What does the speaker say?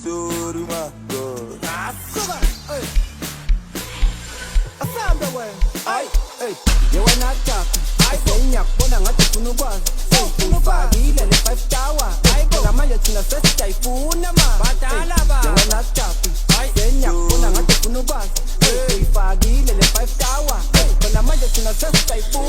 Sorry, my God. Asuka, hey. Asamba wena. Ay, hey, yewena thapi ayibonyakubona ngathi ufuna ukwazi ufakile le 5 tower phela manje thina sesijayifuna ma Badala ba. yewena thapi ayibonyakubona ngathi ufuna ukwazi uyifakile le 5 tower phela manje thina sesijayifuna